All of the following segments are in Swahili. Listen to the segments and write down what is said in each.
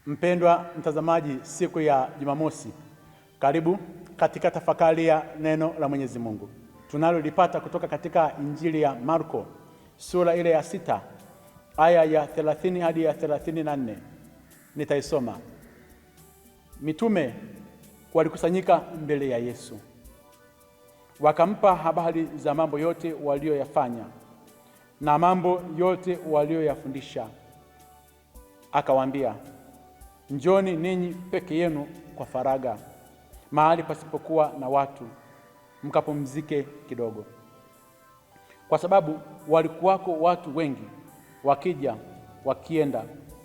Mpendwa mtazamaji, siku ya Jumamosi, karibu katika tafakari ya neno la Mwenyezi Mungu tunalolipata kutoka katika Injili ya Marko sura ile ya 6 aya ya 30 hadi ya 34. Nitaisoma. Mitume walikusanyika mbele ya Yesu, wakampa habari za mambo yote walioyafanya na mambo yote walioyafundisha. Akawaambia, njoni ninyi peke yenu kwa faraga, mahali pasipokuwa na watu, mkapumzike kidogo. Kwa sababu walikuwako watu wengi wakija wakienda,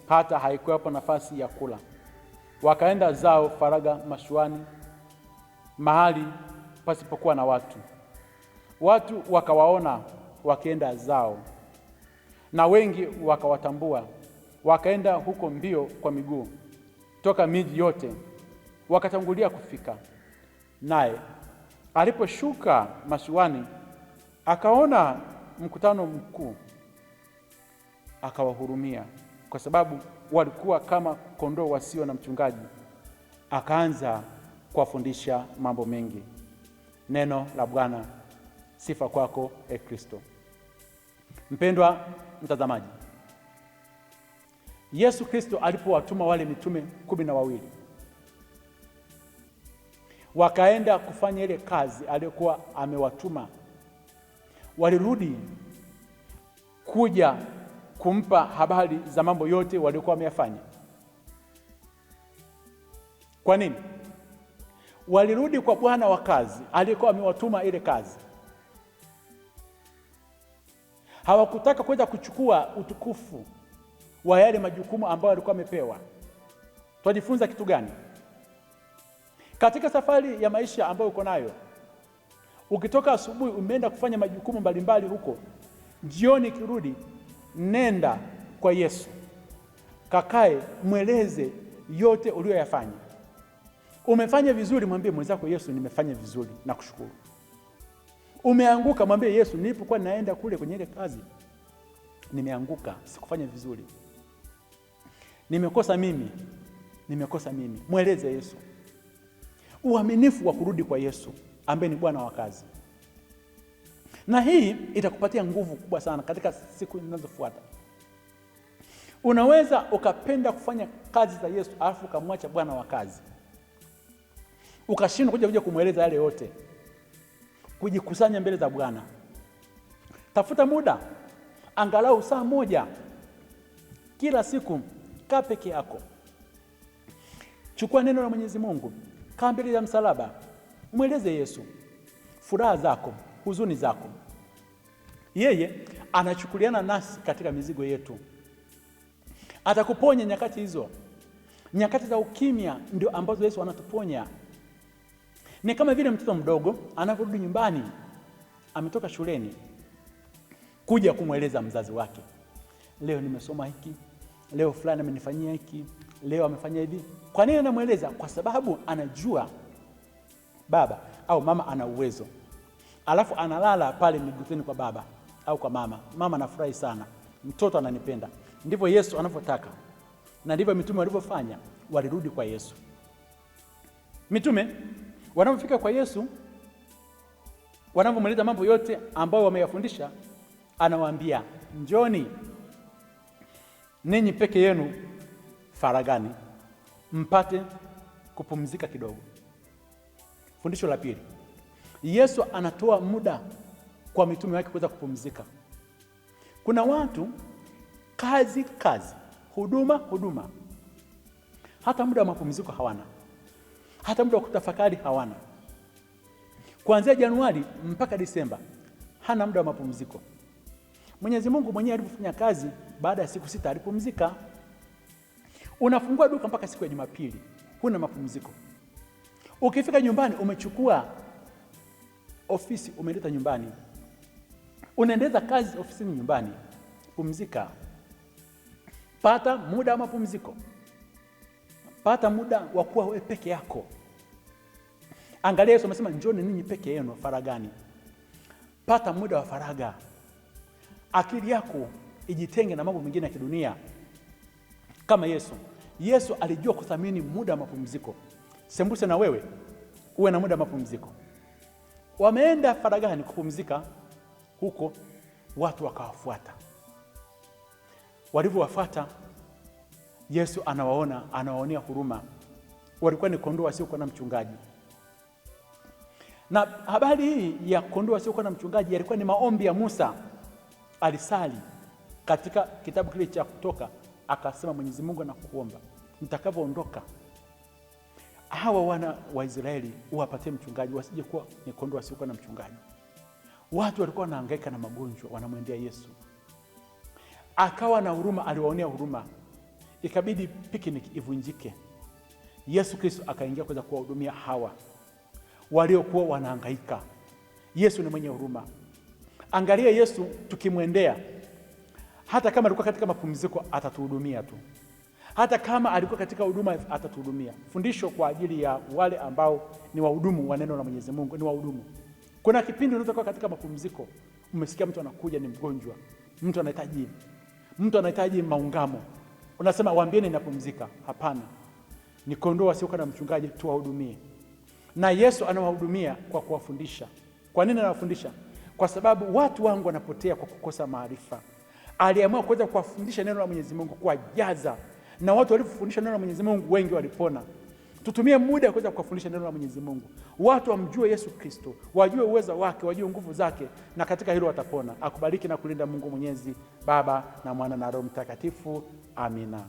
hata haikuwapo nafasi ya kula. Wakaenda zao faraga mashuani, mahali pasipokuwa na watu. Watu wakawaona wakienda zao, na wengi wakawatambua, wakaenda huko mbio kwa miguu toka miji yote, wakatangulia kufika. Naye aliposhuka mashuani, akaona mkutano mkuu, akawahurumia, kwa sababu walikuwa kama kondoo wasio na mchungaji. Akaanza kuwafundisha mambo mengi. Neno la Bwana. Sifa kwako, e Kristo. Mpendwa mtazamaji, Yesu Kristo alipowatuma wale mitume 12 wakaenda kufanya ile kazi aliyokuwa amewatuma, walirudi kuja kumpa habari za mambo yote waliokuwa wameyafanya. Kwa nini? Walirudi kwa bwana wa kazi aliyekuwa amewatuma ile kazi. Hawakutaka kwenda kuchukua utukufu wa yale majukumu ambayo walikuwa wamepewa. Tunajifunza kitu gani katika safari ya maisha ambayo uko nayo? Ukitoka asubuhi umeenda kufanya majukumu mbalimbali huko, jioni kirudi, nenda kwa Yesu, kakae, mweleze yote uliyoyafanya. Umefanya vizuri, mwambie mwenzako, Yesu, nimefanya vizuri, nakushukuru. Umeanguka, mwambie Yesu, nilipokuwa naenda kule kwenye ile kazi nimeanguka, sikufanya vizuri, nimekosa mimi. Mweleze Yesu. Uaminifu wa kurudi kwa Yesu ambaye ni bwana wa kazi. Na hii itakupatia nguvu kubwa sana katika siku zinazofuata. Unaweza ukapenda kufanya kazi za Yesu alafu ukamwacha bwana wa kazi, ukashindwa kuja kumweleza yale yote, kujikusanya mbele za Bwana. Tafuta muda angalau saa moja kila siku, kaa peke yako, chukua neno la Mwenyezi Mungu, kaa mbele ya msalaba, mweleze Yesu furaha zako, huzuni zako. Yeye anachukuliana nasi katika mizigo yetu, atakuponya nyakati hizo. Nyakati za ukimya ndio ambazo Yesu anatuponya. Ni kama vile mtoto mdogo anaporudi nyumbani, ametoka shuleni, kuja kumweleza mzazi wake, leo nimesoma hiki, leo fulani amenifanyia hiki, leo amefanya hivi. Kwa nini anamweleza? Kwa sababu anajua baba au mama ana uwezo. Alafu analala pale miguuni kwa baba au kwa mama. Mama anafurahi sana, mtoto ananipenda. Ndivyo Yesu anavyotaka, na ndivyo mitume walivyofanya. Walirudi kwa Yesu. Mitume wanapofika kwa Yesu, wanapomweleza mambo yote ambayo wameyafundisha, anawaambia, njoni ninyi peke yenu faragani, mpate kupumzika kidogo. Fundisho la pili, Yesu anatoa muda kwa mitume wake kuweza kupumzika. Kuna watu kazi, huduma, hata muda wa mapumziko hawana, hata muda wa kutafakari hawana. Kuanzia Januari mpaka Disemba hana muda wa mapumziko. Mwenyezi Mungu mwenyewe alipofanya kazi, baada ya siku 6 alipumzika. Unafungua duka mpaka siku ya Jumapili, huna mapumziko. Ukifika nyumbani, umechukua ofisi umeleta nyumbani, unaendeleza kazi ofisini nyumbani. Pumzika, pata muda wa mapumziko, pata muda wa kuwa wewe peke yako. Angalia, Yesu amesema njoni ninyi peke yenu faragani. Pata muda wa faraga. Akili yako ijitenge na mambo mengine ya kidunia. Kama Yesu, Yesu alijua kuthamini muda wa mapumziko. Sembuse na wewe uwe na muda wa mapumziko. Wameenda faragani kupumzika huko, watu wakawafuata. Walivyowafuata, Yesu anawaona, anawaonea huruma. Walikuwa ni kondoo wasiokuwa na mchungaji. Na habari hii ya kondoo wasiokuwa na mchungaji yalikuwa ni maombi ya Musa. Alisali katika kitabu kile cha Kutoka, akasema, Mwenyezi Mungu anakuomba nitakavyoondoka, hawa wana wa Israeli uwapatie mchungaji, wasije kuwa ni kondoo wasiokuwa na mchungaji. Watu walikuwa wanahangaika na magonjwa, wanamwendea Yesu. Akawa na huruma, aliwaonea huruma. Ikabidi picnic ivunjike. Yesu Kristo akaingia kuweza kuwahudumia hawa waliokuwa wanahangaika. Yesu ni mwenye huruma. Angalia Yesu tukimwendea, hata kama alikuwa katika mapumziko atatuhudumia tu. Hata kama alikuwa katika huduma atatuhudumia. Fundisho kwa ajili ya wale ambao ni wahudumu wa neno la Mwenyezi Mungu, ni wahudumu. Kuna kipindi unaweza kuwa katika mapumziko, umesikia mtu anakuja ni mgonjwa, mtu anahitaji maungamo. Unasema waambieni ninapumzika. Hapana. Ni kondoo wasiokuwa na mchungaji, tuwahudumie. Na Yesu anawahudumia kwa kuwafundisha. Kwa nini anawafundisha? Kwa sababu watu wangu wanapotea kwa kukosa maarifa. Aliamua kuweza kuwafundisha neno la Mwenyezi Mungu, kuwajaza. Na watu walipofundisha neno la Mwenyezi Mungu wengi walipona. Tutumie muda kuweza kuwafundisha neno la Mwenyezi Mungu. Watu wamjue Yesu Kristo, wajue uwezo wake, wajue nguvu zake, na katika hilo watapona. Akubariki na kulinda Mungu Mwenyezi, Baba na Mwana na Roho Mtakatifu. Amina.